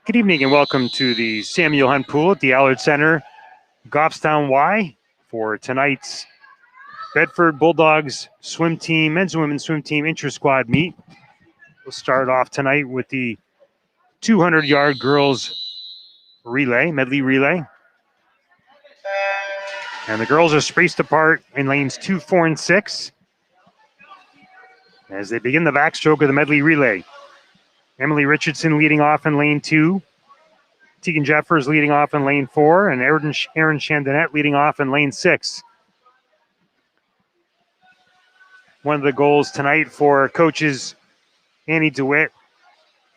Good evening and welcome to the Samuel Hunt Pool at the Allard Center, Goffstown Y, for tonight's Bedford Bulldogs swim team, men's and women's swim team intra-squad meet. We'll start off tonight with the 200-yard girls relay, medley relay. And the girls are spaced apart in lanes 2, 4, and 6 as they begin the backstroke of the medley relay. Emily Richardson leading off in lane 2. Tegan Jeffers leading off in lane 4, and Erin Chandonette leading off in lane 6. One of the goals tonight for coaches Annie DeWitt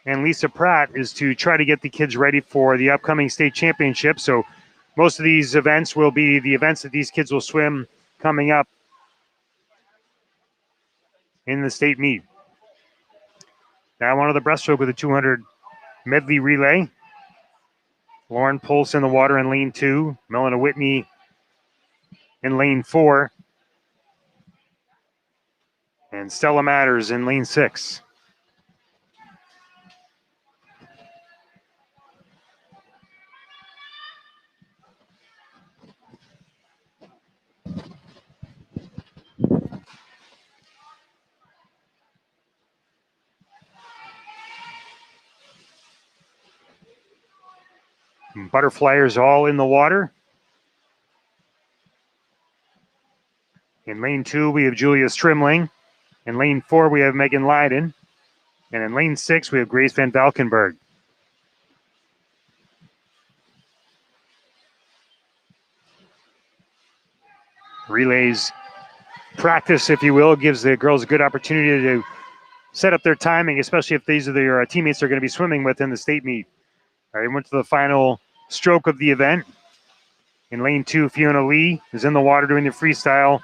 and Lisa Pratt is to try to get the kids ready for the upcoming state championship. So most of these events will be the events that these kids will swim coming up in the state meet. Now on to the breaststroke with the 200 medley relay. Lauren Pulse in the water in lane 2. Melina Whitney in lane 4. And Stella Matters in lane 6. Butterflyers all in the water. In lane 2, we have Julia Strimling. In lane 4, we have Megan Leiden. And in lane 6, we have Grace Van Valkenburg. Relays practice, if you will, gives the girls a good opportunity to set up their timing, especially if these are their teammates they're going to be swimming with in the state meet. All right, went to the final stroke of the event. In lane 2, Fiona Lee is in the water doing the freestyle.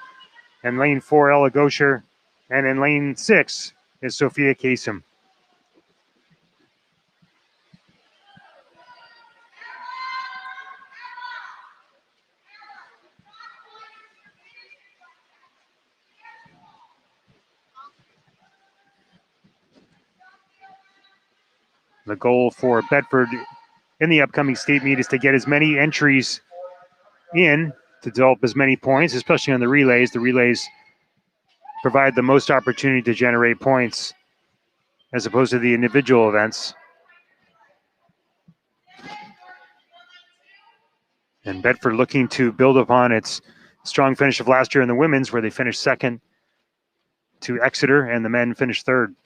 And lane 4, Ella Gosher. And in lane 6 is Sophia Kasem. The goal for Bedford in the upcoming state meet is to get as many entries in to develop as many points, especially on the relays. The relays provide the most opportunity to generate points as opposed to the individual events. And Bedford looking to build upon its strong finish of last year in the women's, where they finished second to Exeter and the men finished third.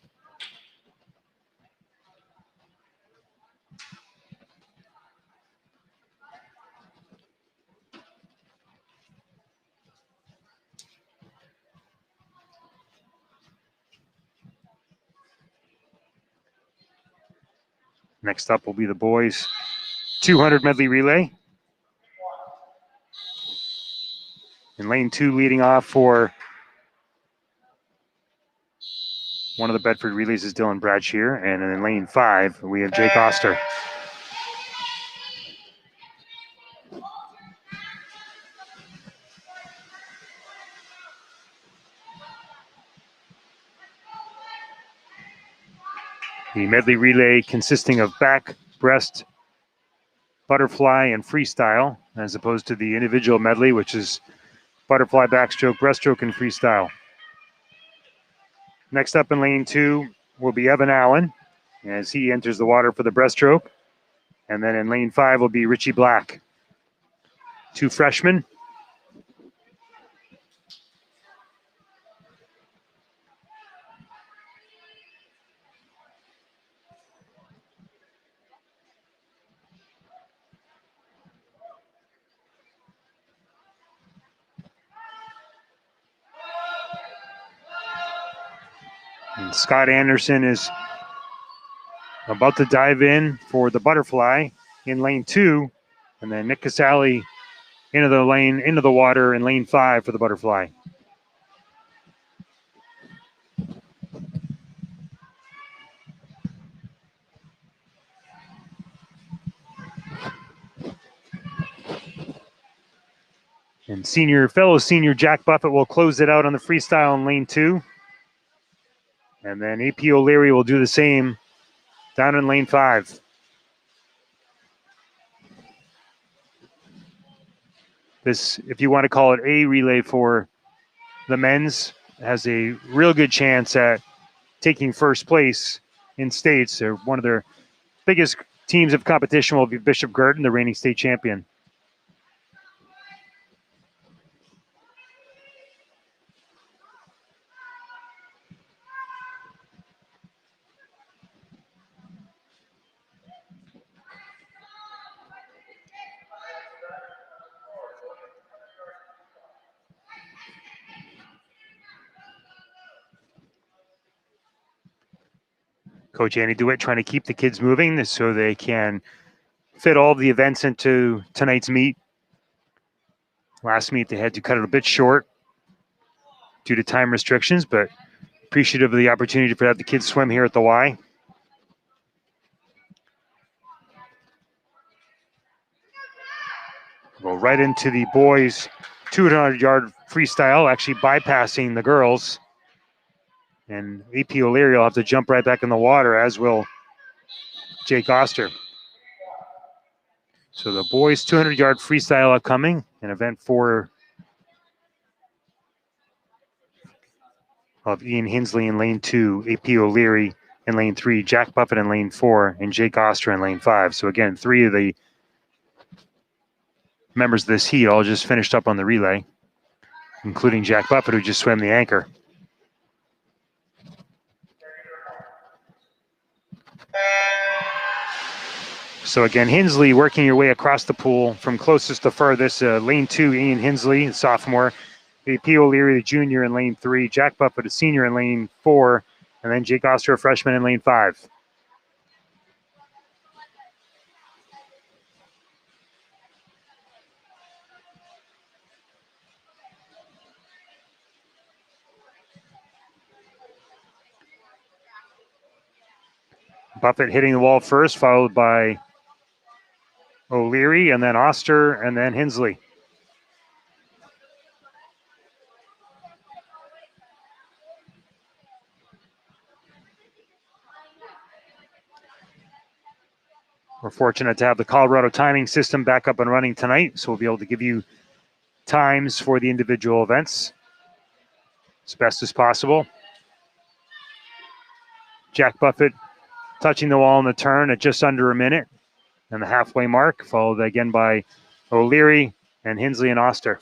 Next up will be the boys 200 medley relay. In lane 2, leading off for one of the Bedford relays is Dylan Bradshear. And in lane 5, we have Jake Oster. The medley relay consisting of back, breast, butterfly, and freestyle, as opposed to the individual medley, which is butterfly, backstroke, breaststroke, and freestyle. Next up in lane 2 will be Evan Allen as he enters the water for the breaststroke. And then in lane 5 will be Richie Black. 2 freshmen. And Scott Anderson is about to dive in for the butterfly in lane 2. And then Nick Casale into the water in lane 5 for the butterfly. And fellow senior Jack Buffett will close it out on the freestyle in lane 2. And then AP O'Leary will do the same down in lane 5. this, if you want to call it a relay for the men's, has a real good chance at taking first place in states. They're one of their biggest teams of competition will be Bishop Girton, the reigning state champion. Coach Andy DeWitt trying to keep the kids moving so they can fit all the events into tonight's meet. Last meet, they had to cut it a bit short due to time restrictions, but appreciative of the opportunity to have the kids swim here at the Y. Go right into the boys' 200-yard freestyle, actually bypassing the girls. And AP O'Leary will have to jump right back in the water, as will Jake Oster. So the boys' 200-yard freestyle upcoming, an event for of Ian Hinsley in lane 2, AP O'Leary in lane 3, Jack Buffett in lane 4, and Jake Oster in lane 5. So again, 3 of the members of this heat all just finished up on the relay, including Jack Buffett, who just swam the anchor. So again, Hinsley working your way across the pool from closest to furthest. Lane 2, Ian Hinsley, the sophomore. AP O'Leary, the junior, in lane 3. Jack Buffett, a senior, in lane 4. And then Jake Oster, a freshman, in lane 5. Buffett hitting the wall first, followed by O'Leary, and then Oster, and then Hinsley. We're fortunate to have the Colorado timing system back up and running tonight, so we'll be able to give you times for the individual events as best as possible. Jack Buffett touching the wall in the turn at just under a minute and the halfway mark, followed again by O'Leary and Hinsley and Oster.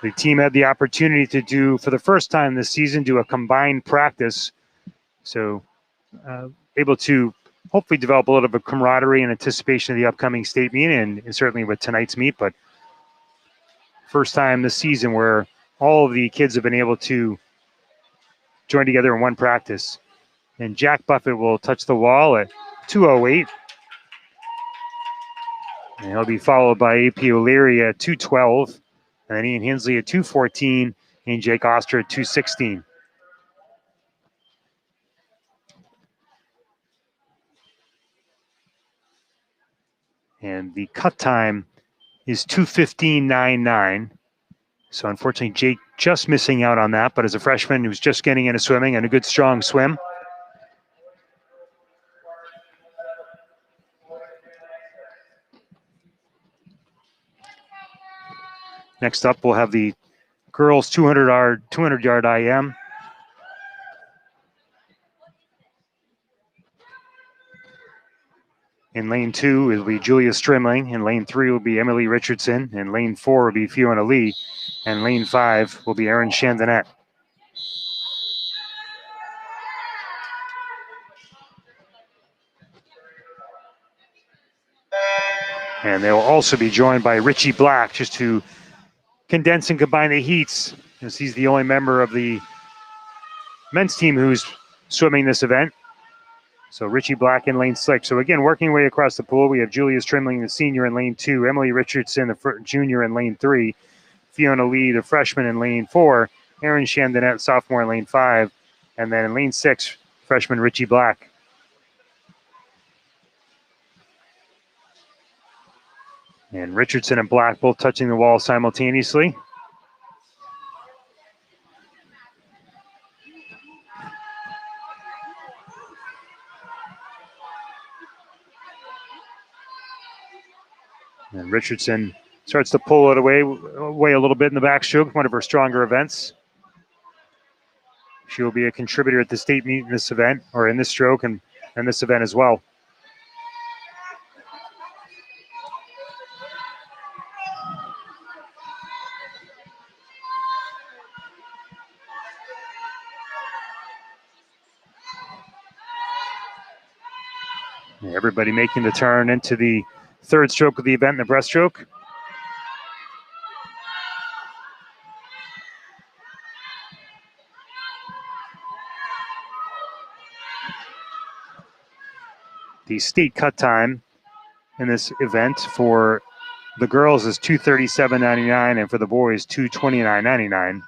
The team had the opportunity to do, for the first time this season, do a combined practice. So able to hopefully develop a little bit of camaraderie in anticipation of the upcoming state meet and certainly with tonight's meet. But first time this season where all of the kids have been able to join together in one practice. And Jack Buffett will touch the wall at 2:08. And he'll be followed by AP O'Leary at 2:12. And then Ian Hinsley at 2:14 and Jake Oster at 2:16. And the cut time is 2:15.99. So unfortunately, Jake just missing out on that. But as a freshman who's just getting into swimming and a good strong swim. Next up, we'll have the girls 200-yard IM. In lane 2, it'll be Julia Strimling. In lane 3 will be Emily Richardson. In lane 4 will be Fiona Lee. And lane 5 will be Erin Chandonette. And they'll also be joined by Richie Black, just to condense and combine the heats, as he's the only member of the men's team who's swimming this event. So Richie Black in lane 6. So again, working way across the pool, we have Julia Strimling, the senior, in lane 2, Emily Richardson, the junior, in lane 3, Fiona Lee, the freshman, in lane 4, Erin Chandonette, sophomore, in lane 5, and then in lane 6, freshman Richie Black. And Richardson and Black both touching the wall simultaneously. And Richardson starts to pull it away a little bit in the backstroke, one of her stronger events. She will be a contributor at the state meet in this event, or in this stroke and this event as well. Everybody making the turn into the third stroke of the event, the breaststroke. The state cut time in this event for the girls is 2:37.99, and for the boys 2:29.99.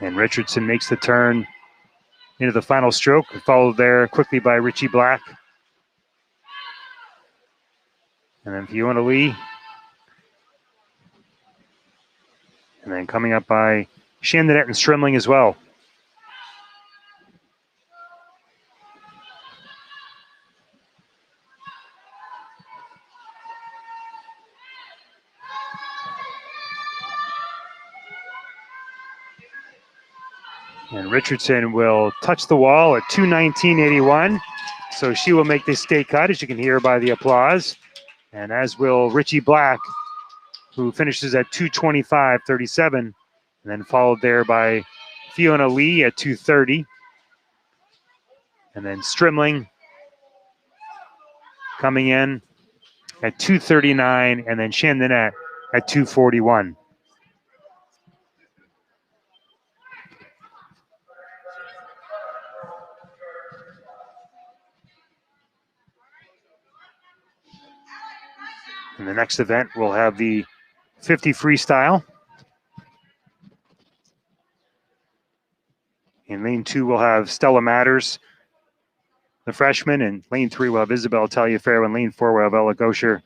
And Richardson makes the turn into the final stroke, followed there quickly by Richie Black. And then Fiona Lee. And then coming up by Chandonette and Strimling as well. And Richardson will touch the wall at 2:19.81. So she will make this state cut, as you can hear by the applause. And as will Richie Black, who finishes at 2:25.37. And then followed there by Fiona Lee at 2:30. And then Strimling coming in at 2:39. And then Chandonette at 2:41. In the next event, we'll have the 50 freestyle. In lane 2, we'll have Stella Matters, the freshman. In lane 3, we'll have Isabel Taliaferro. In lane 4, we'll have Ella Gosher.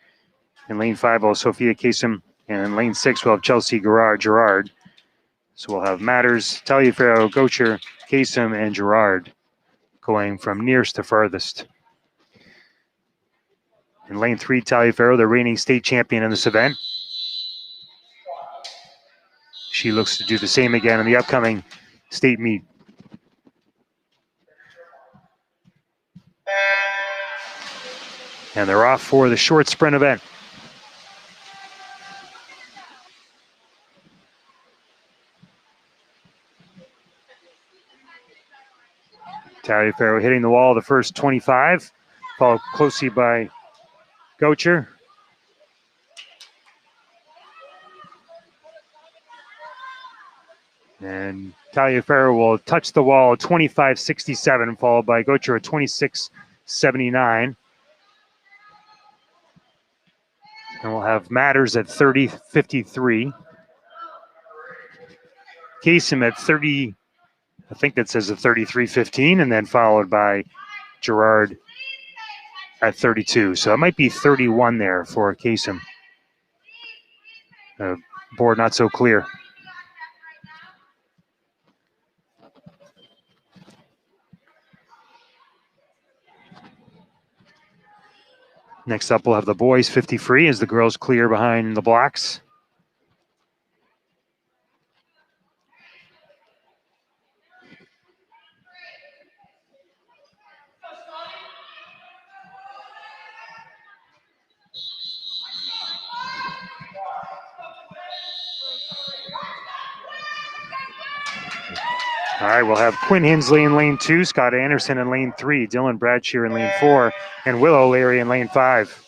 In lane 5, we'll have Sophia Kasem. And in lane 6, we'll have Chelsea Gerard. So we'll have Matters, Taliaferro, Gosher, Kasem, and Gerard going from nearest to farthest. In lane 3, Taliaferro, the reigning state champion in this event. She looks to do the same again in the upcoming state meet. And they're off for the short sprint event. Taliaferro hitting the wall the first 25, followed closely by Gocher. And Taliaferro will touch the wall at 25.67, followed by Gocher at 26.79. And we'll have Matters at 30.53. Kasem at 30, I think that says a 33.15, and then followed by Gerard at 32. So it might be 31 there for Kasem. Board not so clear. Next up, we'll have the boys 50 free as the girls clear behind the blocks. All right, we'll have Quinn Hensley in lane 2, Scott Anderson in lane 3, Dylan Bradshear in lane 4, and Will O'Leary in lane 5.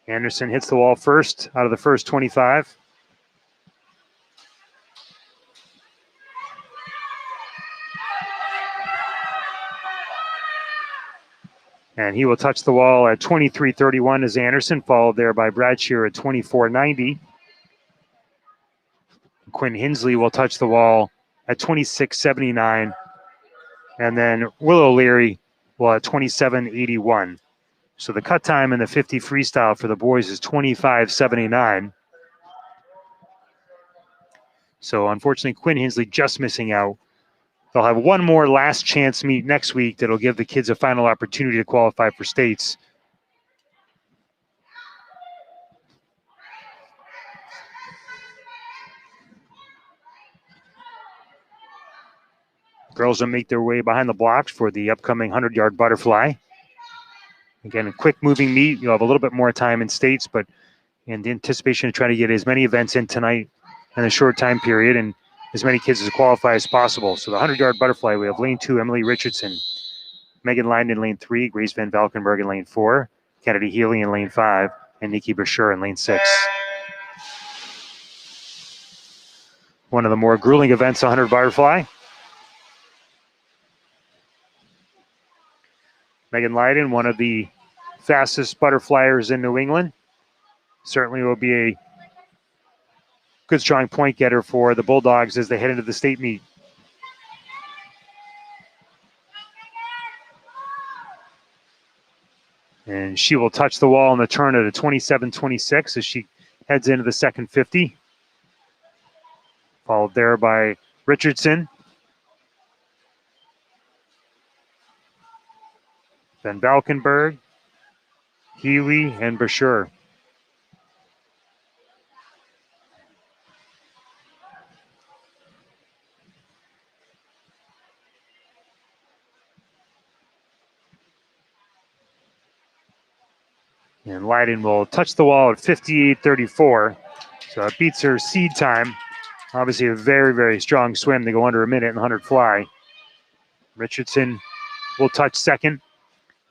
Anderson hits the wall first out of the first 25. And he will touch the wall at 23.31 as Anderson, followed there by Bradshear at 24.90. Quinn Hensley will touch the wall at 26.79. And then Will O'Leary will at 27.81. So the cut time in the 50 freestyle for the boys is 25.79. So unfortunately, Quinn Hensley just missing out. They'll have one more last chance meet next week that'll give the kids a final opportunity to qualify for states. Girls will make their way behind the blocks for the upcoming 100-yard butterfly. Again, a quick moving meet. You'll have a little bit more time in states, but in the anticipation of trying to get as many events in tonight in a short time period and as many kids as qualify as possible. So the 100-yard butterfly, we have lane 2, Emily Richardson, Megan Lyden in lane 3, Grace Van Valkenburg in lane 4, Kennedy Healy in lane 5, and Nikki Brasher in lane 6. One of the more grueling events, 100 butterfly. Megan Lyden, one of the fastest butterflyers in New England. Certainly will be a good strong point getter for the Bulldogs as they head into the state meet. And she will touch the wall on the turn at a 27.26 as she heads into the second 50. Followed there by Richardson. Van Valkenburg, Healy, and Brasher. And Lyden will touch the wall at 58.34. So it beats her seed time. Obviously a very, very strong swim to go under a minute in 100 fly. Richardson will touch second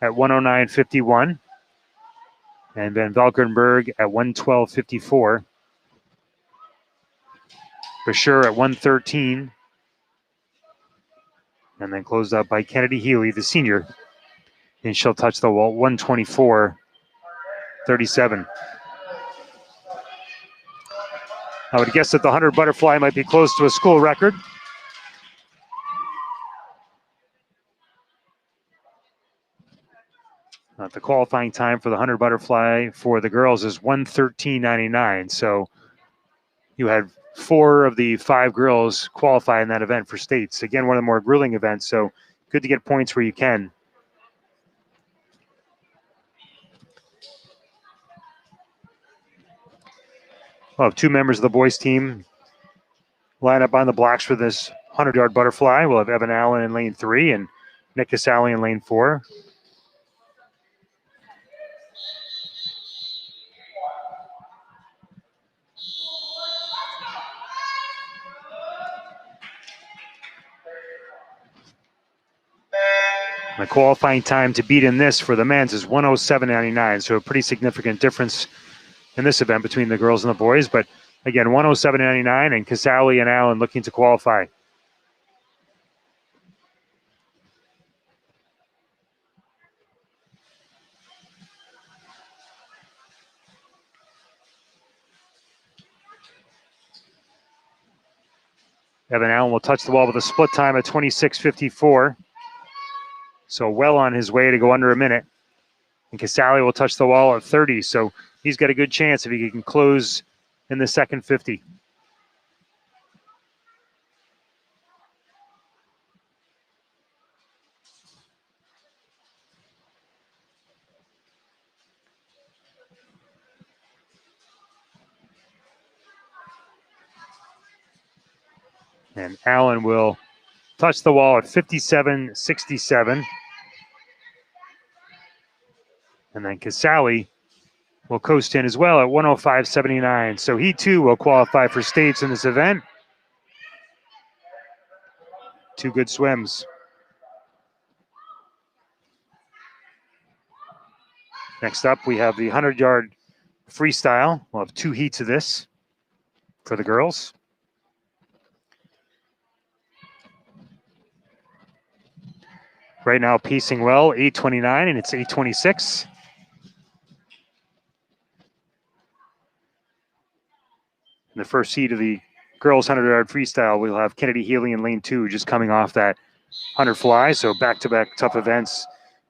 at 109.51. And Van Valkenburg at 112.54. Brasher at 113. And then closed up by Kennedy Healy, the senior. And she'll touch the wall 124.37. I would guess that the 100 butterfly might be close to a school record. The qualifying time for the 100 butterfly for the girls is 1:13.99. So you had 4 of the 5 girls qualify in that event for states. Again, one of the more grueling events, so good to get points where you can. We'll have 2 members of the boys team line up on the blocks for this 100-yard butterfly. We'll have Evan Allen in lane 3 and Nick Casale in lane 4. The qualifying time to beat in this for the men's is 107.99, so a pretty significant difference in this event between the girls and the boys. But again, 107.99 and Casale and Allen looking to qualify. Evan Allen will touch the wall with a split time at 26.54. So well on his way to go under a minute. And Casale will touch the wall at 30. So he's got a good chance if he can close in the second 50. And Allen will touch the wall at 57.67. And then Casale will coast in as well at 105.79. So he too will qualify for states in this event. Two good swims. Next up, we have the 100-yard freestyle. We'll have two heats of this for the girls. Right now, pacing well, 8:29, and it's 8:26. In the first heat of the girls 100-yard freestyle, we'll have Kennedy Healy in lane 2, just coming off that 100 fly, so back-to-back tough events.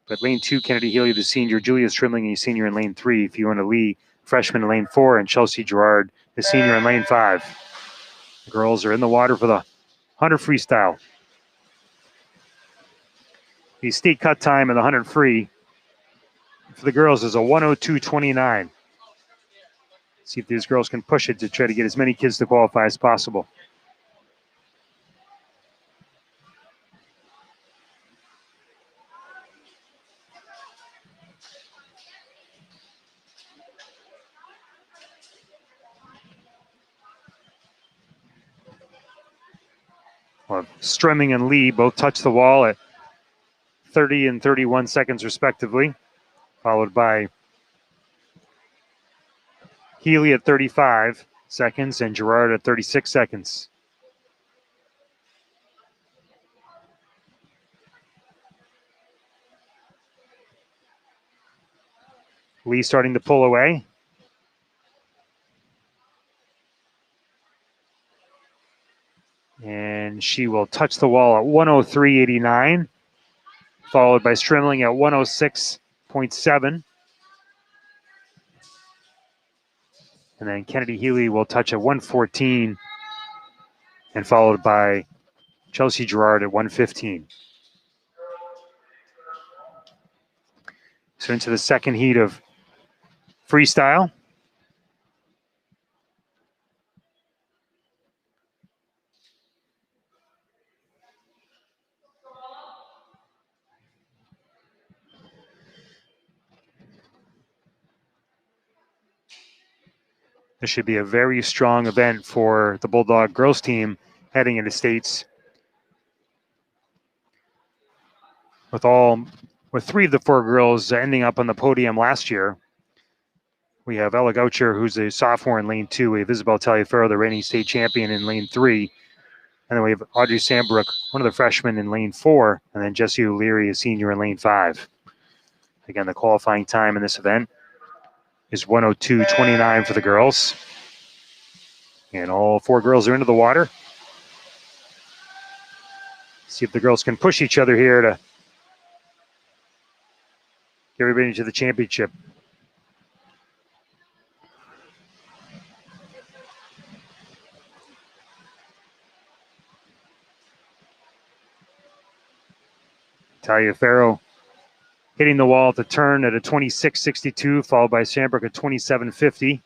But lane 2, Kennedy Healy, the senior, Julia Strimling, a senior in lane 3, Fiona Lee, freshman in lane 4, and Chelsea Gerard, the senior in lane 5. The girls are in the water for the 100 freestyle. The state cut time in the 100 free for the girls is a 102.29. See if these girls can push it to try to get as many kids to qualify as possible. Well, Stremming and Lee both touch the wall at 30 and 31 seconds respectively, followed by Healy at 35 seconds and Gerard at 36 seconds. Lee starting to pull away. And she will touch the wall at 103.89, followed by Strimling at 106.7. And then Kennedy Healy will touch at 114, and followed by Chelsea Gerard at 115. So into the second heat of freestyle. This should be a very strong event for the Bulldog girls team heading into states. With three of the four girls ending up on the podium last year. We have Ella Goucher, who's a sophomore in lane 2. We have Isabel Taliaferro, the reigning state champion, in lane 3. And then we have Audrey Sandbrook, one of the freshmen, in lane 4. And then Jessie O'Leary, a senior, in lane 5. Again, the qualifying time in this event is 102.29 for the girls. And all four girls are into the water. See if the girls can push each other here to get everybody to the championship. Taliaferro hitting the wall at the turn at a 26.62, followed by Sandbrook at 27.50.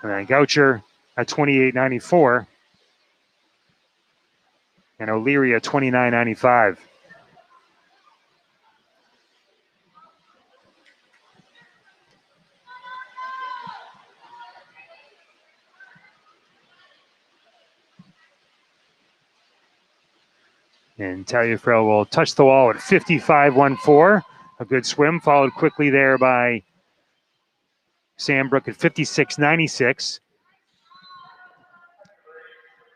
And then Goucher at 28.94. And O'Leary at 29.95. And Taliaferro will touch the wall at 55.14. A good swim, followed quickly there by Sandbrook at 56.96.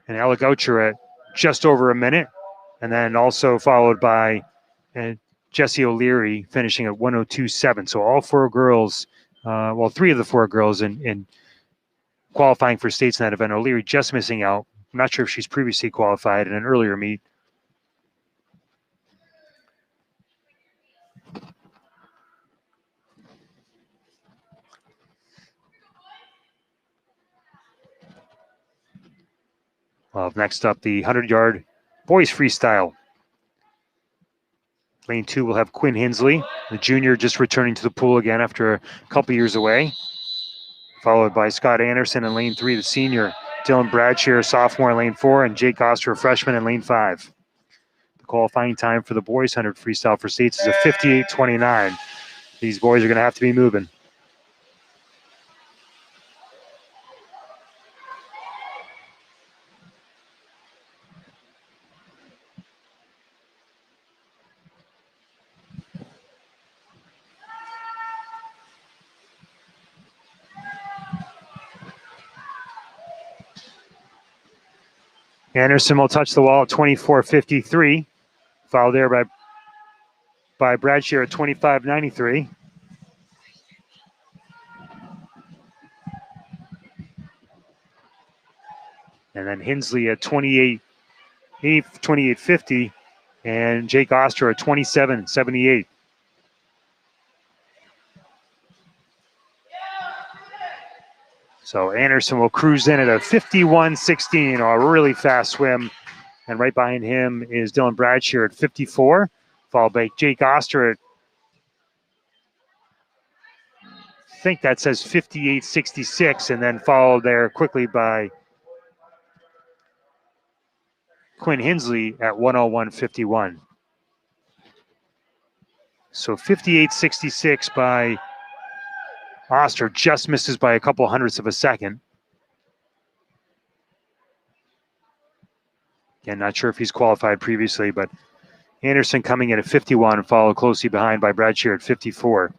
And Ella Goucher at just over a minute. And then also followed by Jessie O'Leary finishing at 102.7. So all four girls, three of the four girls in qualifying for states in that event. O'Leary just missing out. I'm not sure if she's previously qualified in an earlier meet. Next up, the 100-yard boys freestyle. Lane 2 will have Quinn Hinsley, the junior, just returning to the pool again after a couple years away. Followed by Scott Anderson in lane 3, the senior. Dylan Bradshaw, sophomore in lane 4, and Jake Oster, freshman in lane 5. The qualifying time for the boys 100 freestyle for states is a 58:29. These boys are going to have to be moving. Anderson will touch the wall at 24:53. Foul there by Bradshaw at 25:93. And then Hensley at 28:50. And Jake Oster at 27:78. So Anderson will cruise in at a 51:16, or a really fast swim. And right behind him is Dylan Bradshaw at 54, followed by Jake Oster at, I think that says 58:66, and then followed there quickly by Quinn Hensley at 101:51. So 58:66 by Oster, just misses by a couple hundredths of a second. Again, not sure if he's qualified previously, but Anderson coming in at 51 and followed closely behind by Bradshaw at 54.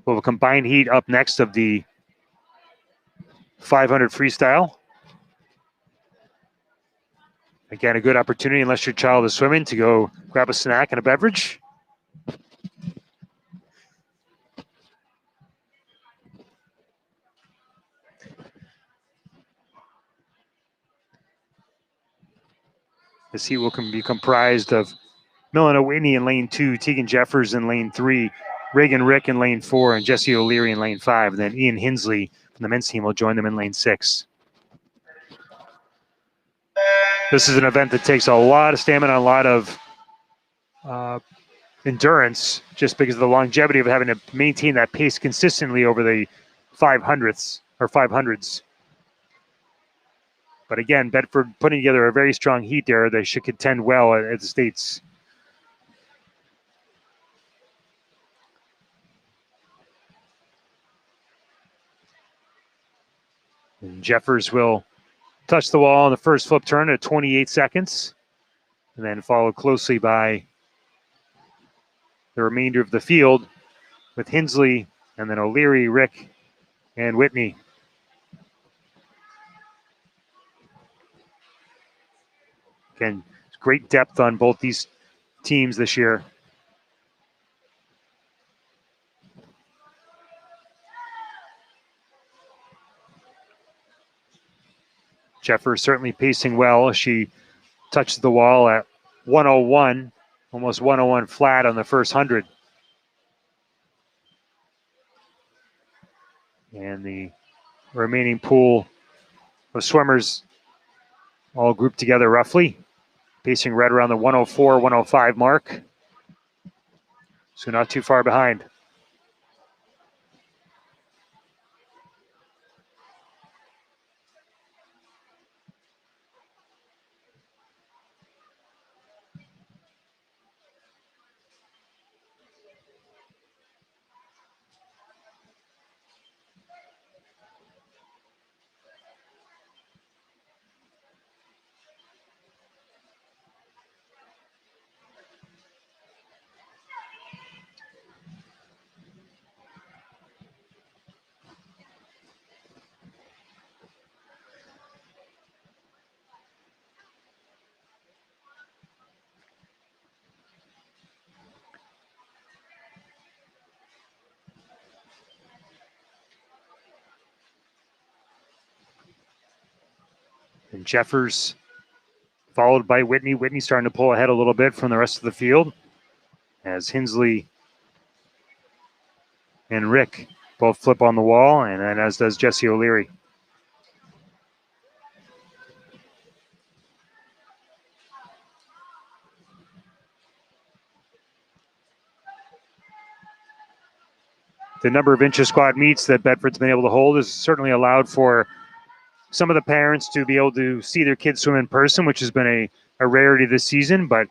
We'll have a combined heat up next of the 500 freestyle. Again, a good opportunity, unless your child is swimming, to go grab a snack and a beverage. This heat will be comprised of Milena Whitney in lane 2, Tegan Jeffers in lane 3, Reagan Rick in lane 4, and Jesse O'Leary in lane 5. And then Ian Hensley from the men's team will join them in lane 6. This is an event that takes a lot of stamina, a lot of endurance, just because of the longevity of having to maintain that pace consistently over the 500s. But again, Bedford putting together a very strong heat there. They should contend well at the states. And Jeffers will touch the wall on the first flip turn at 28 seconds, and then followed closely by the remainder of the field with Hensley and then O'Leary, Rick, and Whitney. Again, great depth on both these teams this year. Jeffers certainly pacing well. She touches the wall at 101, almost 101 flat on the first 100. And the remaining pool of swimmers all grouped together roughly, pacing right around the 104, 105 mark. So not too far behind. And Jeffers followed by Whitney. Whitney starting to pull ahead a little bit from the rest of the field as Hensley and Rick both flip on the wall, and then as does Jesse O'Leary. The number of Intra-Squad meets that Bedford's been able to hold has certainly allowed for some of the parents to be able to see their kids swim in person, which has been a rarity this season. But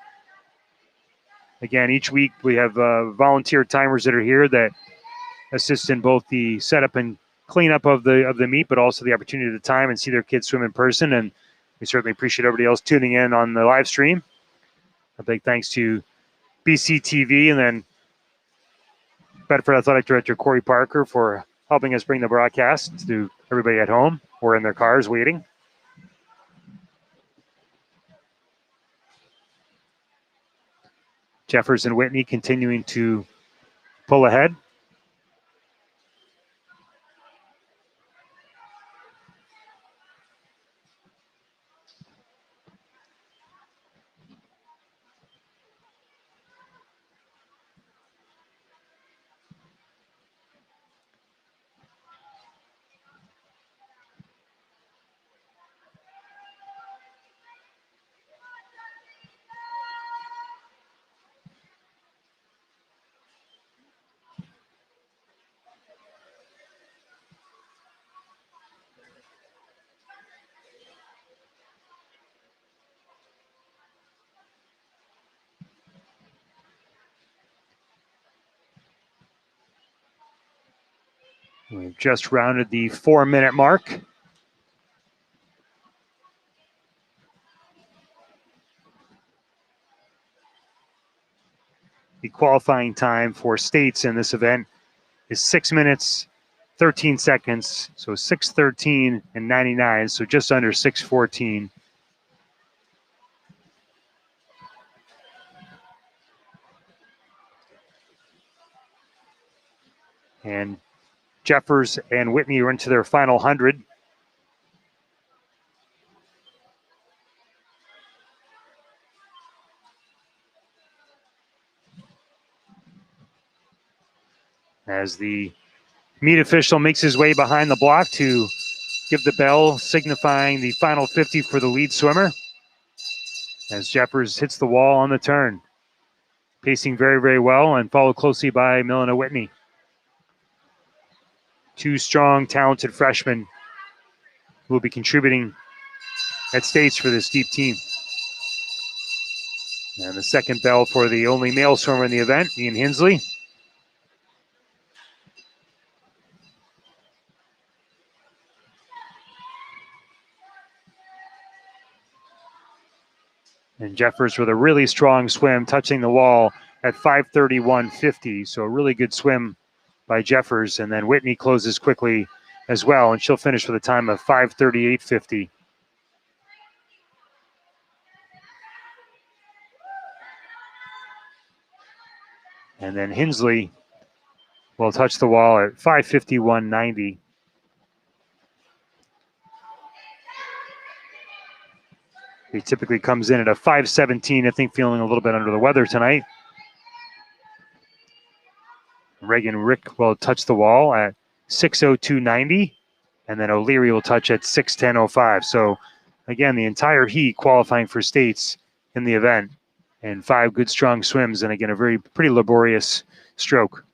again, each week we have volunteer timers that are here that assist in both the setup and cleanup of the meet, but also the opportunity to time and see their kids swim in person. And we certainly appreciate everybody else tuning in on the live stream. A big thanks to BCTV and then Bedford Athletic Director Corey Parker for helping us bring the broadcast to everybody at home or in their cars waiting. Jeffers and Whitney continuing to pull ahead. We've just rounded the 4-minute mark. The qualifying time for states in this event is 6 minutes, 13 seconds. So 6:13 and 99, so just under 6:14. And Jeffers and Whitney are into their final 100. As the meet official makes his way behind the block to give the bell, signifying the final 50 for the lead swimmer. As Jeffers hits the wall on the turn. Pacing very, very well and followed closely by Milena Whitney. Two strong, talented freshmen who will be contributing at states for this deep team. And the second bell for the only male swimmer in the event, Ian Hinsley. And Jeffers with a really strong swim, touching the wall at 5:31.50. So a really good swim by Jeffers. And then Whitney closes quickly as well, and she'll finish with a time of 5:38.50. And then Hinsley will touch the wall at 5:51.90. He typically comes in at a 5:17, I think feeling a little bit under the weather tonight. Reagan Rick will touch the wall at 6:02.90, and then O'Leary will touch at 6:10.05. So again, the entire heat qualifying for states in the event, and 5 good strong swims, and again, a pretty laborious stroke.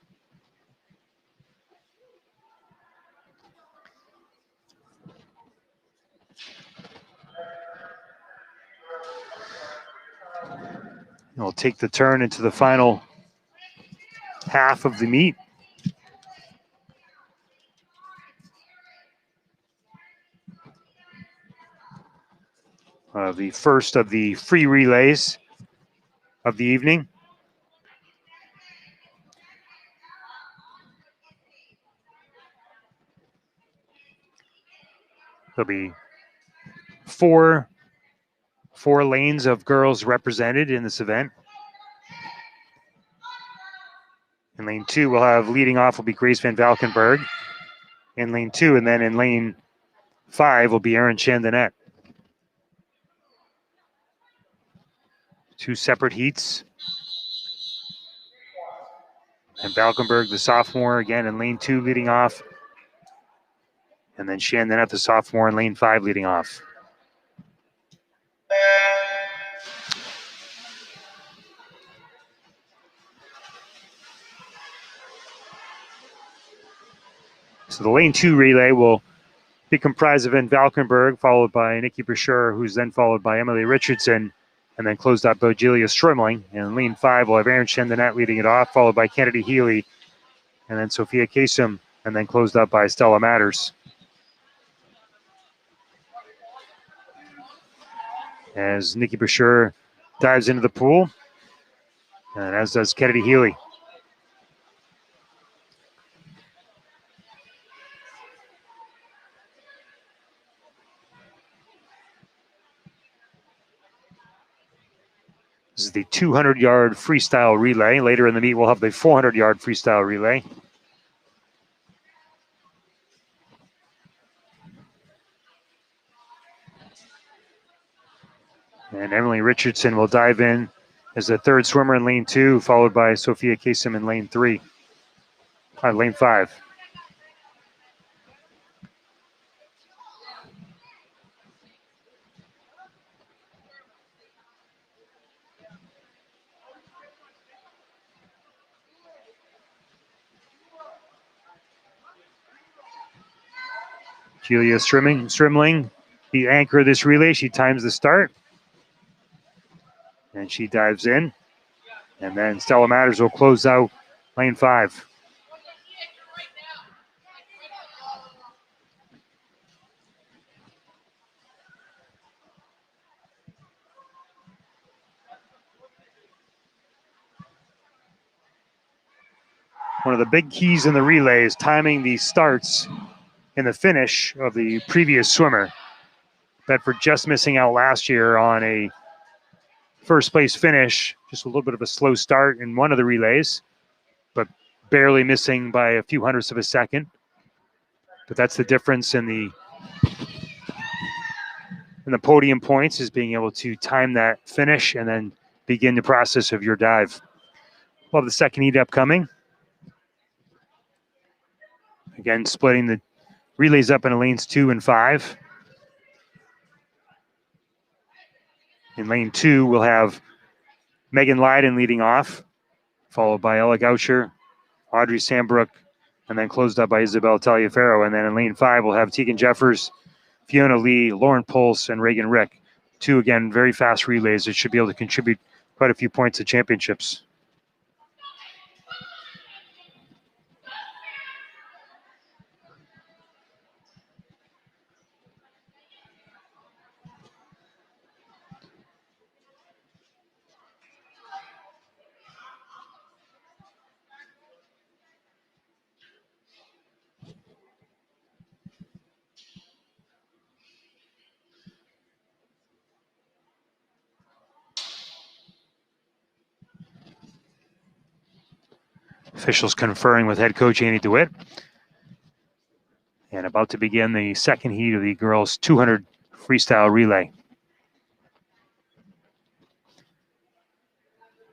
We'll take the turn into the final half of the meet. The first of the free relays of the evening. There'll be four lanes of girls represented in this event. In lane 2, we'll have leading off will be Grace Van Valkenburg in lane 2, and then in lane 5 will be Erin Chandanet. 2 separate heats. And Valkenburg, the sophomore, again in lane 2 leading off. And then Chandanet, the sophomore, in lane 5 leading off. So the lane 2 relay will be comprised of Van Valkenburg, followed by Nikki Brasher, who's then followed by Emily Richardson, and then closed out by Julia Strömling. And lane 5 will have Erin Shendenet leading it off, followed by Kennedy Healy, and then Sophia Kasem, and then closed out by Stella Matters. As Nikki Brasher dives into the pool, and as does Kennedy Healy. This is the 200-yard freestyle relay. Later in the meet, we'll have the 400-yard freestyle relay. And Emily Richardson will dive in as the third swimmer in lane 2, followed by Sophia Kasem in lane 5. Julia Strömling, the anchor of this relay. She times the start. And she dives in. And then Stella Matters will close out lane 5. One of the big keys in the relay is timing the starts and the finish of the previous swimmer. Bedford just missing out last year on a first place finish, just a little bit of a slow start in one of the relays, but barely missing by a few hundredths of a second. But that's the difference in the podium points, is being able to time that finish and then begin the process of your dive. We'll have the second heat upcoming. Again, splitting the relays up into lanes 2 and 5. In lane 2, we'll have Megan Leiden leading off, followed by Ella Goucher, Audrey Sambrook, and then closed up by Isabel Taliaferro. And then in lane 5, we'll have Tegan Jeffers, Fiona Lee, Lauren Pulse, and Reagan Rick. 2, again, very fast relays that should be able to contribute quite a few points to championships. Officials conferring with head coach Annie DeWitt. And about to begin the second heat of the girls' 200 freestyle relay.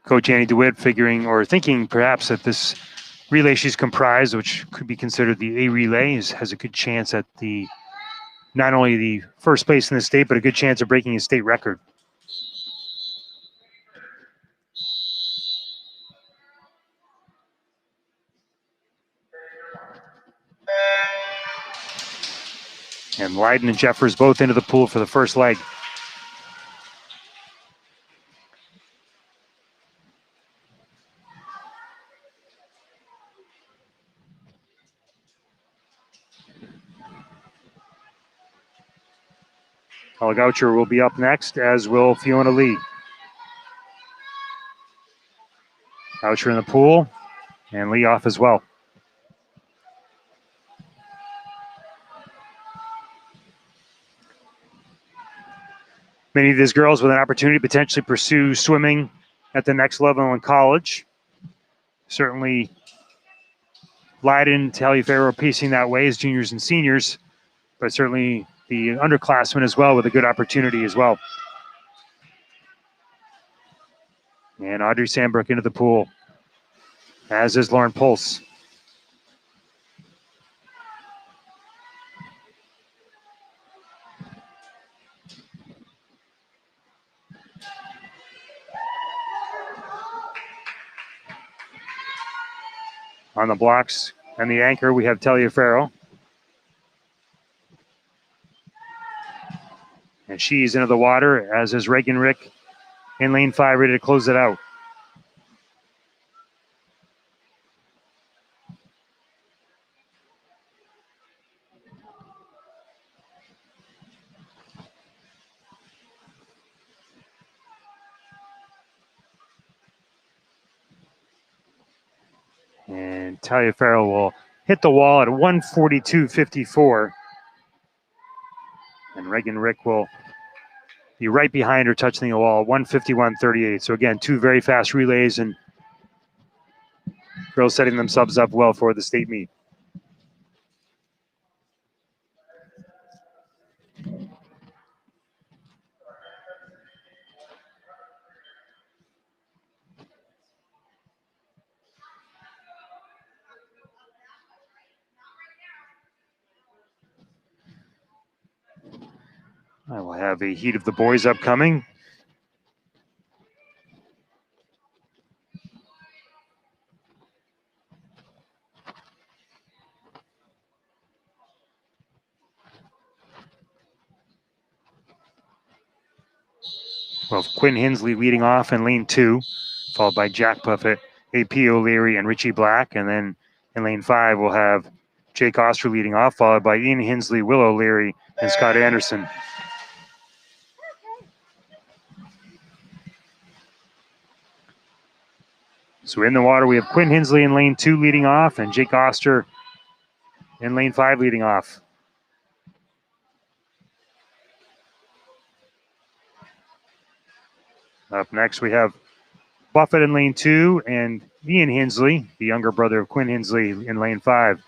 Coach Annie DeWitt thinking perhaps that this relay she's comprised, which could be considered the A relay, has a good chance at not only the first place in the state, but a good chance of breaking a state record. And Leiden and Jeffers both into the pool for the first leg. Ella Goucher will be up next, as will Fiona Lee. Goucher in the pool, and Lee off as well. Many of these girls with an opportunity to potentially pursue swimming at the next level in college. Certainly, Leiden, Taliaferro pacing that way as juniors and seniors, but certainly the underclassmen as well with a good opportunity as well. And Audrey Sambrook into the pool, as is Lauren Pulse. On the blocks and the anchor, we have Taliaferro. And she's into the water, as is Reagan Rick in lane 5, ready to close it out. And Talia Farrell will hit the wall at 142.54. And Reagan Rick will be right behind her, touching the wall, 151.38. So again, two very fast relays, and girls setting themselves up well for the state meet. I will have a heat of the boys upcoming. Well, Quinn Hensley leading off in lane 2, followed by Jack Puffett, AP O'Leary, and Richie Black. And then in lane 5, we'll have Jake Oster leading off, followed by Ian Hensley, Will O'Leary, and Scott Anderson. So in the water, we have Quinn Hensley in lane 2 leading off, and Jake Oster in lane 5 leading off. Up next, we have Buffett in lane 2 and Ian Hensley, the younger brother of Quinn Hensley, in lane 5.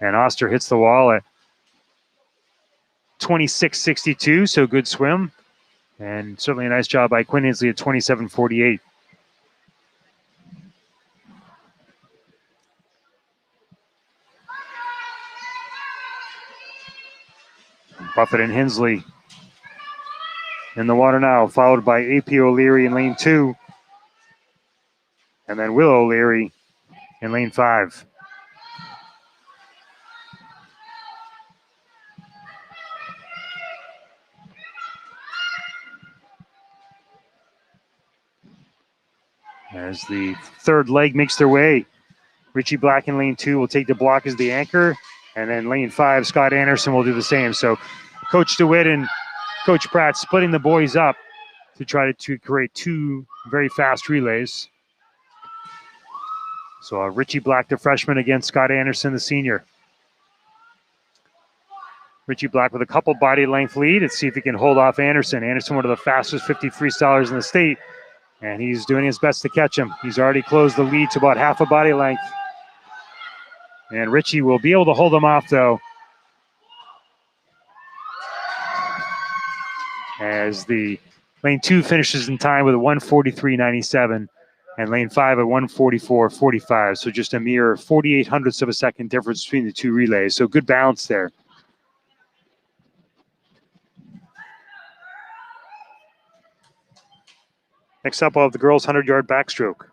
And Oster hits the wall at 26.62, so good swim. And certainly a nice job by Quinn Hensley at 27.48. Buffett and Hensley in the water now, followed by AP O'Leary in lane 2. And then Will O'Leary in lane 5. As the third leg makes their way, Richie Black in lane 2 will take the block as the anchor. And then lane 5, Scott Anderson will do the same. So Coach DeWitt and Coach Pratt splitting the boys up to try to create two very fast relays. So Richie Black, the freshman, against Scott Anderson, the senior. Richie Black with a couple body length lead. Let's see if he can hold off Anderson. Anderson, one of the fastest 50 freestylers in the state, and he's doing his best to catch him. He's already closed the lead to about half a body length. And Richie will be able to hold him off, though, as the lane 2 finishes in time with a 143.97 and lane 5 at 144.45. So just a mere 48 hundredths of a second difference between the two relays. So good balance there. Next up, we'll have the girls' 100-yard backstroke.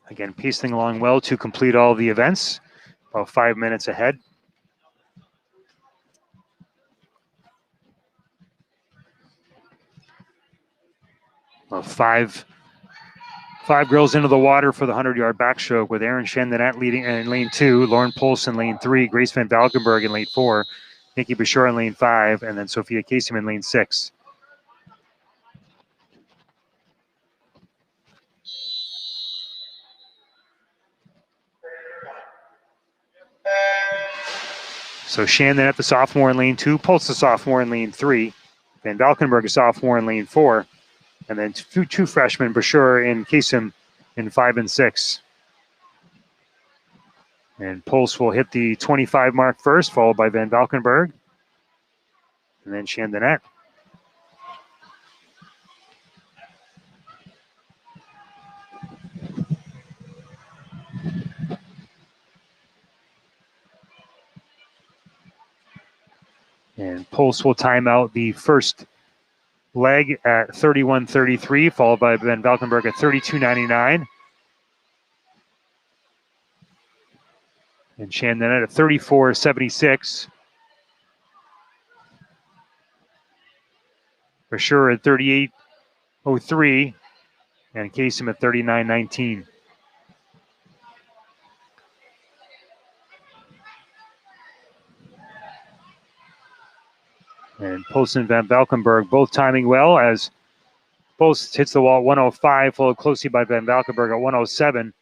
Again, pacing along well to complete all the events, about 5 minutes ahead. Well, five girls into the water for the 100-yard backstroke, with Erin Shendenet leading in lane 2, Lauren Pulse in lane 3, Grace Van Valkenburg in lane 4, Nikki Bashir in lane 5, and then Sophia Kasem in lane 6. So Shendenet, the sophomore in lane 2, Pulse the sophomore in lane 3, Van Valkenburg a sophomore in lane 4, and then two freshmen, Bashir and Kasem, in 5 and 6. And Pulse will hit the 25 mark first, followed by Van Valkenburg, and then Shendenet. And Pulse will time out the first Leg at 31.33, followed by Van Valkenburg at 32.99. And Shandon at 34.76. For sure at 38.03. And Kasem at 39.19. And Post and Van Valkenburg both timing well as Post hits the wall at 105, followed closely by Van Valkenburg at 107.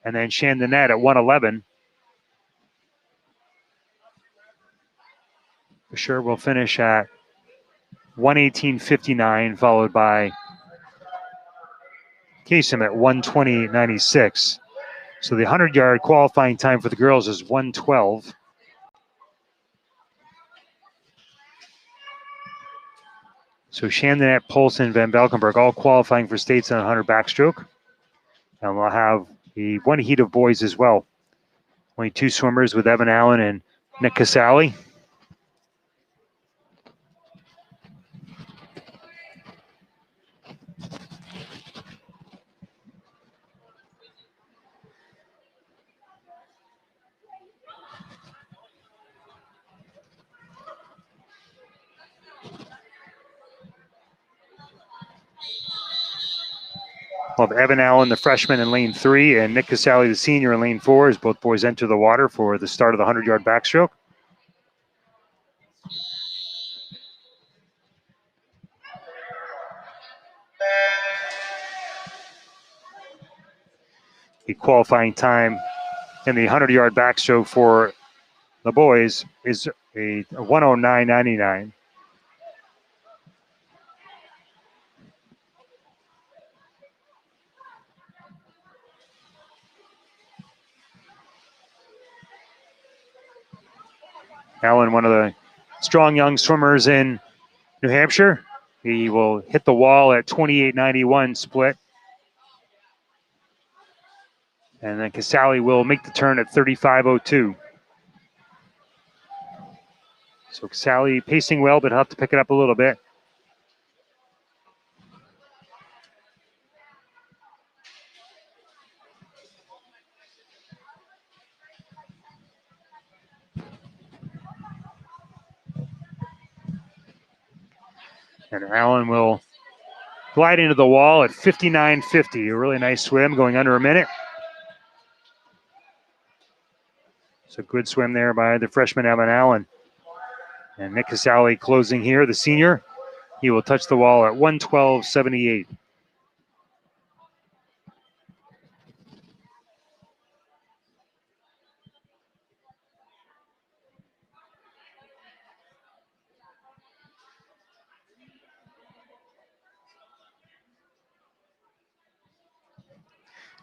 And then Chandonette at 111. For sure will finish at 118.59, followed by Kasem at 120.96. So the 100-yard qualifying time for the girls is 1:12. So Chandonette, Poulsen, Van Valkenburg all qualifying for states on 100 backstroke. And we'll have the one heat of boys as well. Only two swimmers with Evan Allen and Nick Casale. We'll have Evan Allen, the freshman, in lane 3, and Nick Casale, the senior, in lane 4, as both boys enter the water for the start of the 100-yard backstroke. The qualifying time in the 100-yard backstroke for the boys is a 1:09.99. Allen, one of the strong young swimmers in New Hampshire. He will hit the wall at 28.91 split. And then Casale will make the turn at 35.02. So Casale pacing well, but he'll have to pick it up a little bit. And Allen will glide into the wall at 59.50. A really nice swim, going under a minute. It's a good swim there by the freshman Evan Allen. And Nick Casale closing here, the senior. He will touch the wall at 1:12.78.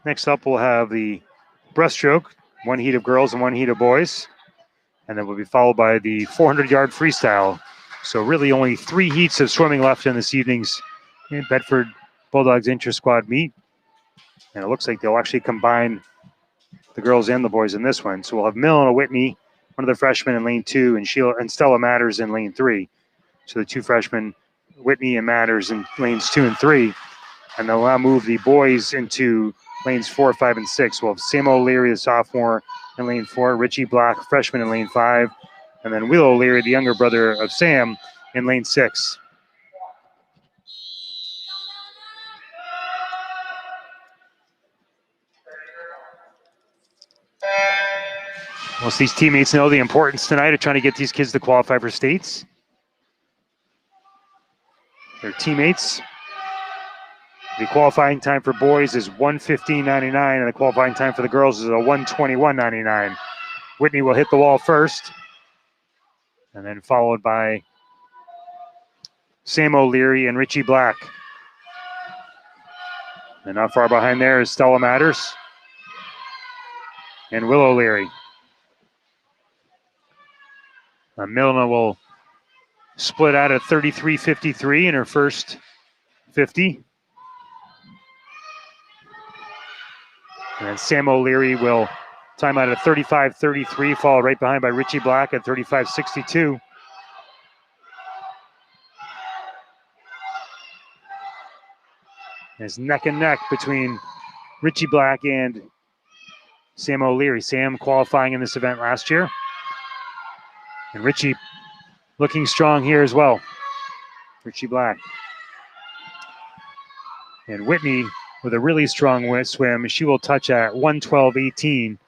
Next up, we'll have the breaststroke, one heat of girls and one heat of boys. And then will be followed by the 400-yard freestyle. So really only 3 heats of swimming left in this evening's Bedford Bulldogs Intra-Squad meet. And it looks like they'll actually combine the girls and the boys in this one. So we'll have Millen Whitney, one of the freshmen, in lane 2, and Stella Matters in lane 3. So the two freshmen, Whitney and Matters, in lanes 2 and 3. And they'll now move the boys into lanes 4, 5, and 6. We'll have Sam O'Leary, the sophomore, in lane 4, Richie Black, freshman, in lane 5, and then Will O'Leary, the younger brother of Sam, in lane 6. Most of these teammates know the importance tonight of trying to get these kids to qualify for states. Their teammates. The qualifying time for boys is 1:15.99, and the qualifying time for the girls is a 1:21.99. Whitney will hit the wall first, and then followed by Sam O'Leary and Richie Black. And not far behind there is Stella Matters and Will O'Leary. Milna will split out at 33.53 in her first 50. And then Sam O'Leary will time out at 35.33, followed right behind by Richie Black at 35.62. It's neck and neck between Richie Black and Sam O'Leary. Sam qualifying in this event last year. And Richie looking strong here as well. Richie Black. And Whitney with a really strong swim. She will touch at 1:12.18,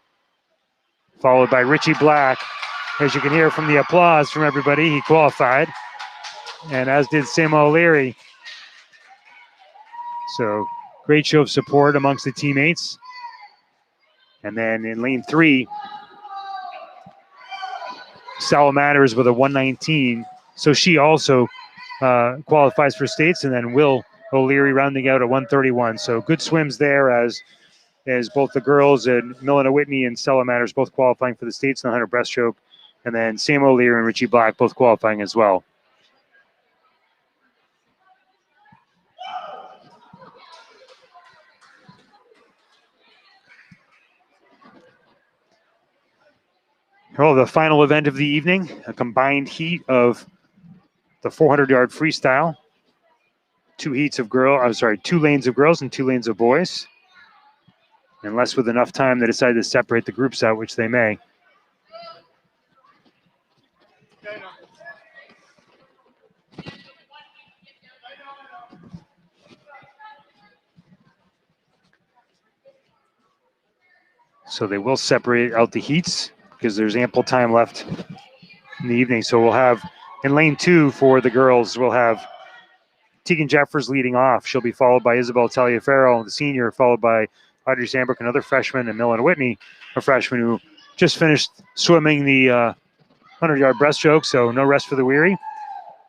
followed by Richie Black. As you can hear from the applause from everybody, he qualified. And as did Sam O'Leary. So great show of support amongst the teammates. And then in lane 3, Salamanders with a 1:19. So she also qualifies for states. And then Will O'Leary rounding out at 1:31. So good swims there as both the girls and Milena Whitney and Stella Matters both qualifying for the states in the 100 breaststroke. And then Sam O'Leary and Richie Black both qualifying as well. Well, the final event of the evening, a combined heat of the 400-yard freestyle. 2 lanes of girls and 2 lanes of boys. Unless with enough time they decide to separate the groups out, which they may. So they will separate out the heats because there's ample time left in the evening. So we'll have, in lane 2 for the girls, we'll have Tegan Jeffers leading off. She'll be followed by Isabel Taliaferro, the senior, followed by Audrey Sandbrook, another freshman, and Milena Whitney, a freshman who just finished swimming the 100-yard breaststroke, so no rest for the weary.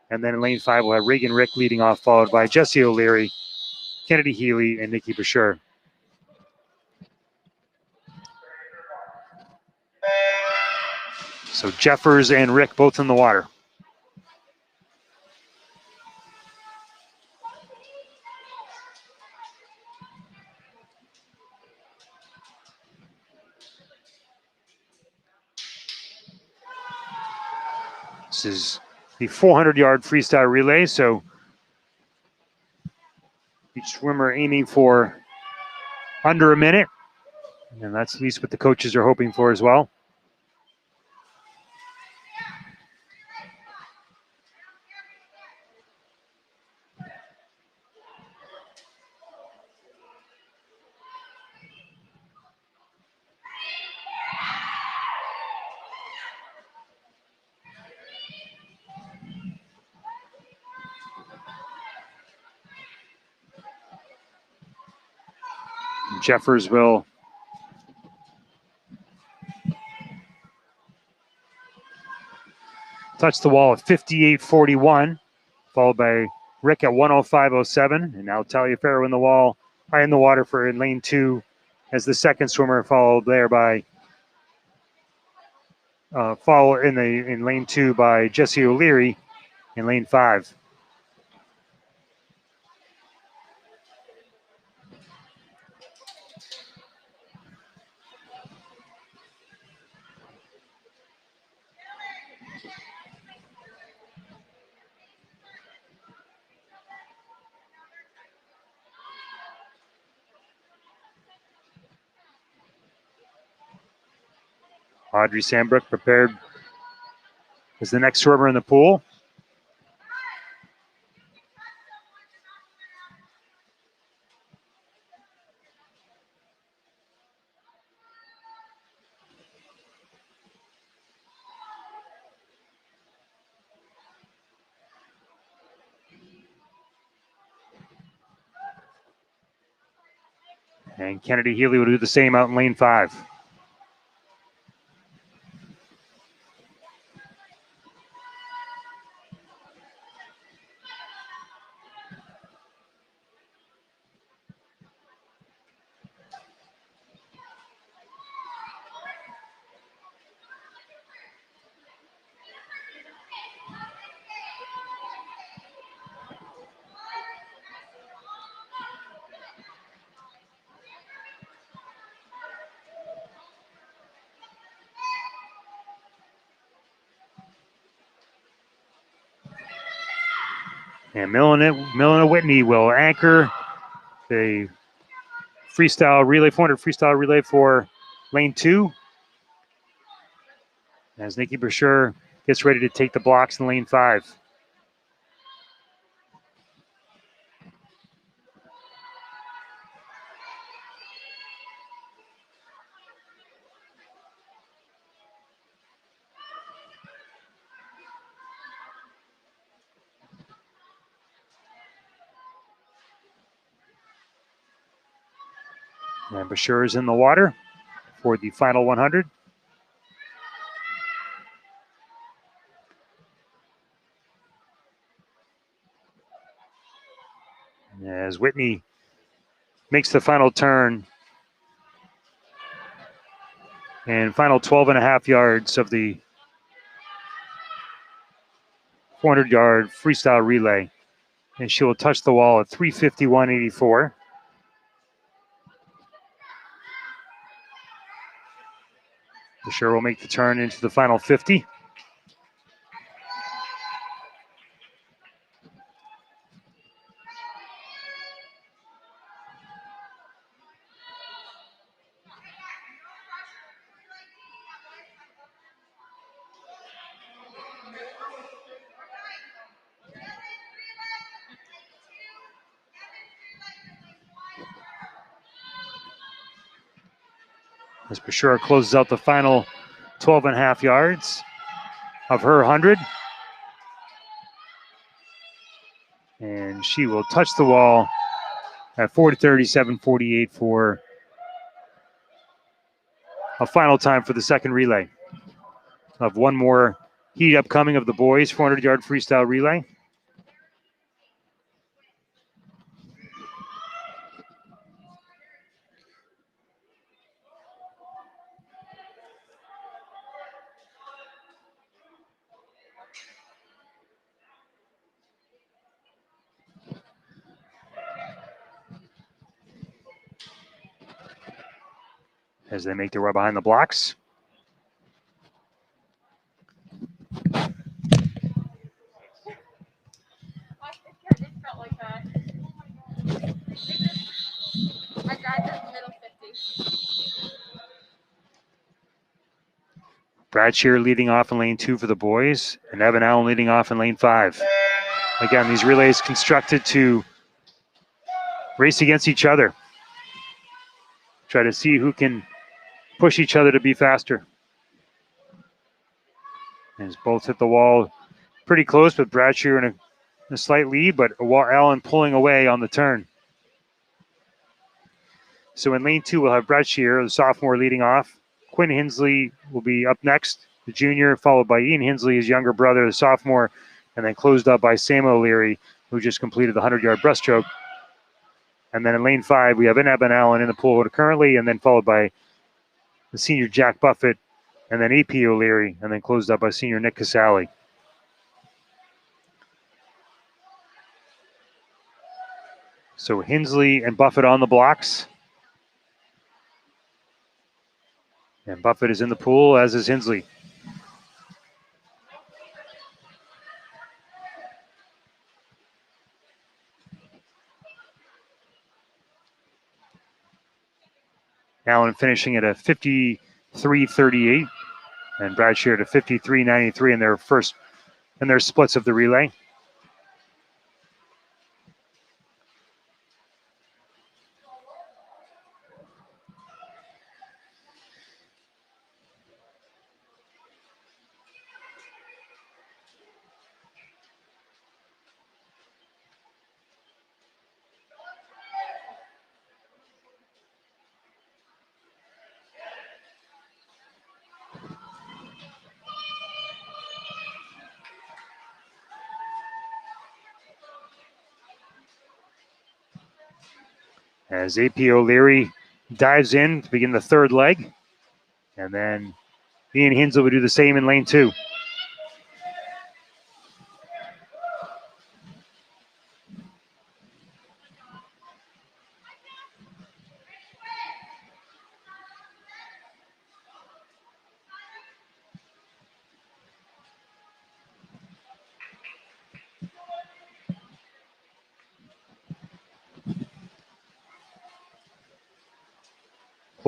And then in lane 5, we'll have Reagan Rick leading off, followed by Jessie O'Leary, Kennedy Healy, and Nikki Bashir. So Jeffers and Rick both in the water. This is the 400-yard freestyle relay, so each swimmer aiming for under a minute, and that's at least what the coaches are hoping for as well. Jeffers will touch the wall at 58.41, followed by Rick at 105.07, and now Taliaferro in the wall, high in the water for in lane 2 as the second swimmer, followed there by in lane 2 by Jessie O'Leary in lane 5. Audrey Sandbrook prepared as the next swimmer in the pool. And Kennedy Healy will do the same out in lane 5. And Milena Whitney will anchor the freestyle relay, 400 freestyle relay for lane 2. As Nikki Brasher gets ready to take the blocks in lane 5. And Brasher is in the water for the final 100. As Whitney makes the final turn and final 12.5 yards of the 400-yard freestyle relay. And she will touch the wall at 3:51.84. Brasher will make the turn into the final 50. As Brasher closes out the final 12.5 yards of her 100. And she will touch the wall at 4:37.48 for a final time for the second relay. Of one more heat upcoming of the boys 400-yard freestyle relay. As they make their way behind the blocks. Brad Shear leading off in lane 2 for the boys, and Evan Allen leading off in lane 5. Again, these relays constructed to race against each other. Try to see who can push each other to be faster. As both hit the wall pretty close, with Brad Shear in a slight lead, but Allen pulling away on the turn. So in lane 2, we'll have Brad Shear, the sophomore, leading off. Quinn Hensley will be up next, the junior, followed by Ian Hensley, his younger brother, the sophomore, and then closed up by Sam O'Leary, who just completed the 100-yard breaststroke. And then in lane 5, we have Evan Allen in the pool currently, and then followed by the senior Jack Buffett, and then AP O'Leary, and then closed up by senior Nick Casale. So Hensley and Buffett on the blocks. And Buffett is in the pool, as is Hensley. Allen finishing at a 53.38, and Brad Shear at a 53.93 in their splits of the relay. As AP O'Leary dives in to begin the third leg. And then Ian Hensley will do the same in lane 2.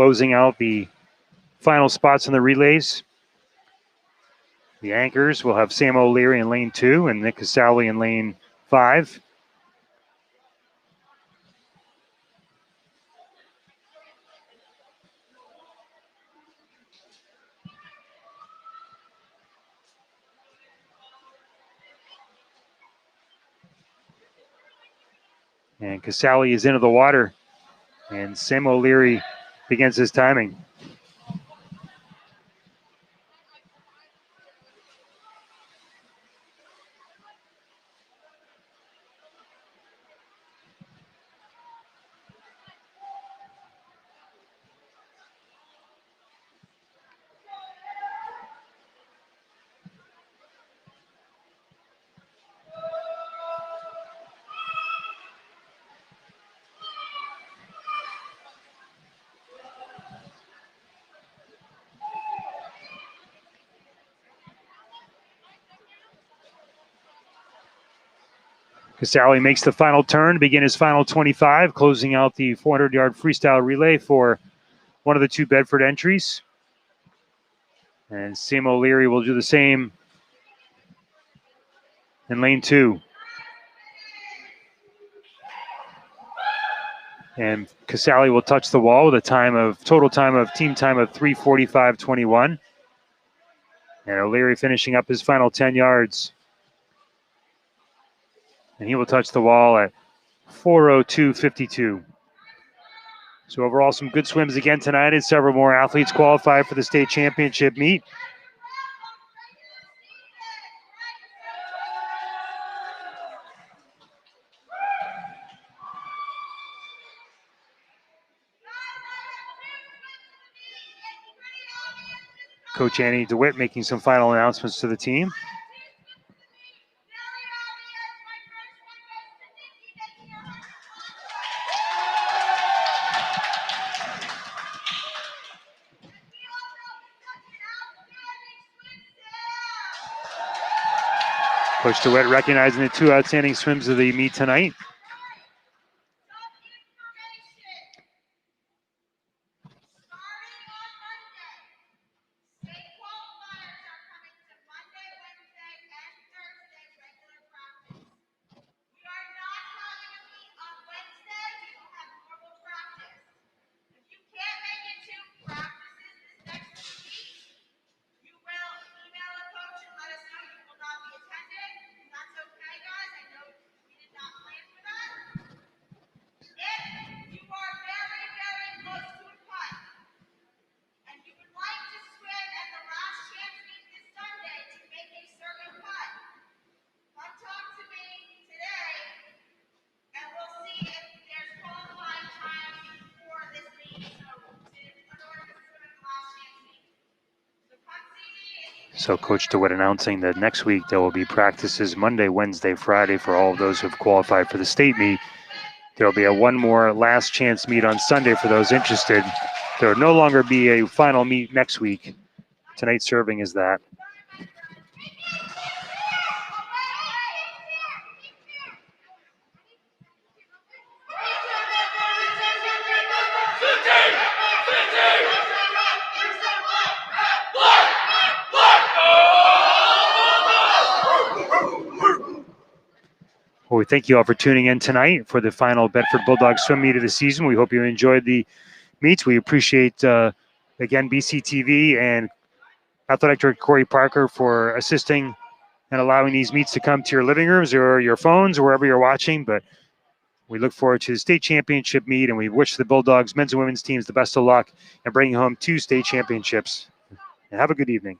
closing out the final spots in the relays. The anchors will have Sam O'Leary in lane 2 and Nick Casale in lane 5. And Casale is into the water. And Sam O'Leary begins his timing. Casale makes the final turn to begin his final 25, closing out the 400-yard freestyle relay for one of the 2 Bedford entries. And Sam O'Leary will do the same in lane 2. And Casale will touch the wall with a total time of team time of 3:45.21. And O'Leary finishing up his final 10 yards. And he will touch the wall at 4:02.52. So overall, some good swims again tonight, and several more athletes qualified for the state championship meet. Coach Annie DeWitt making some final announcements to the team. Coach DeWitt recognizing the 2 outstanding swims of the meet tonight. So Coach DeWitt announcing that next week there will be practices Monday, Wednesday, Friday for all of those who have qualified for the state meet. There will be one more last chance meet on Sunday for those interested. There will no longer be a final meet next week. Tonight's serving is that. Well, we thank you all for tuning in tonight for the final Bedford Bulldogs swim meet of the season. We hope you enjoyed the meets. We appreciate, again, BCTV and Athletic Director Corey Parker for assisting and allowing these meets to come to your living rooms or your phones or wherever you're watching. But we look forward to the state championship meet, and we wish the Bulldogs men's and women's teams the best of luck in bringing home 2 state championships. And have a good evening.